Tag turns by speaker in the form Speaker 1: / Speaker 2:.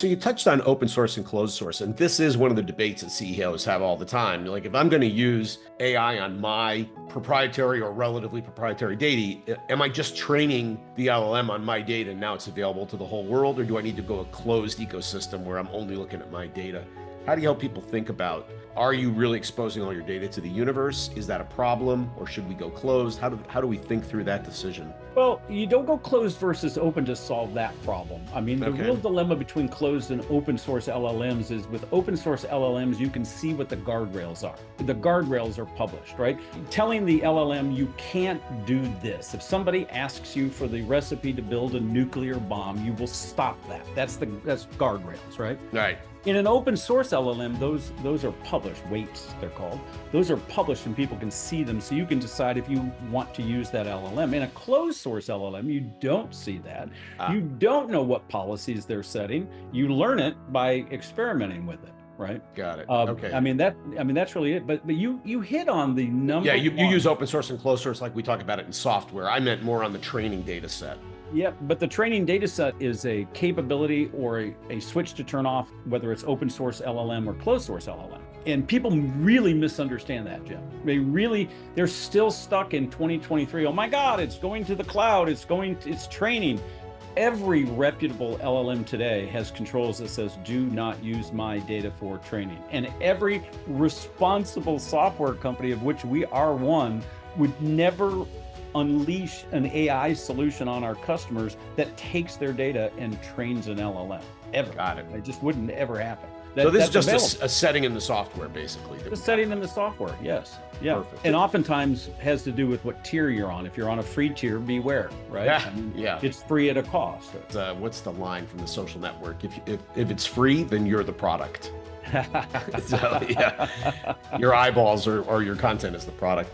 Speaker 1: So you touched on open source and closed source, and this is one of the debates that CEOs have all the time. Like, if I'm going to use AI on my proprietary or relatively proprietary data, am I just training the LLM on my data and now it's available to the whole world, or do I need to go a closed ecosystem where I'm only looking at my data? How do you help people think about, are you really exposing all your data to the universe? Is that a problem, or should we go closed? How do we think through that decision?
Speaker 2: Well, you don't go closed versus open to solve that problem. I mean, the real dilemma between closed and open source LLMs is with open source LLMs, you can see what the guardrails are. The guardrails are published, right? Telling the LLM you can't do this. If somebody asks you for the recipe to build a nuclear bomb, you will stop that. That's guardrails, right?
Speaker 1: Right.
Speaker 2: In an open source LLM, those are published, weights they're called. Those are published and people can see them, so you can decide if you want to use that LLM. In a closed source LLM, you don't see that. You don't know what policies they're setting. You learn it by experimenting with it, right?
Speaker 1: Got it. Okay.
Speaker 2: I mean that's really it. But you hit on the number.
Speaker 1: Yeah, you use open source and closed source like we talk about it in software. I meant more on the training data set.
Speaker 2: Yeah, but the training data set is a capability or a switch to turn off, whether it's open source LLM or closed source LLM. And people really misunderstand that, Jim. They're still stuck in 2023. Oh my God, it's going to the cloud. It's training. Every reputable LLM today has controls that says, do not use my data for training. And every responsible software company, of which we are one, would never unleash an AI solution on our customers that takes their data and trains an LLM. Ever. Got it. It just wouldn't ever happen.
Speaker 1: So this is just a setting in the software, basically.
Speaker 2: A setting in the software, yes. Yeah.
Speaker 1: Perfect.
Speaker 2: And oftentimes has to do with what tier you're on. If you're on a free tier, beware, right?
Speaker 1: Yeah.
Speaker 2: I mean,
Speaker 1: yeah.
Speaker 2: It's free at a cost.
Speaker 1: What's the line from The Social Network? If it's free, then you're the product. So, yeah, your eyeballs or your content is the product.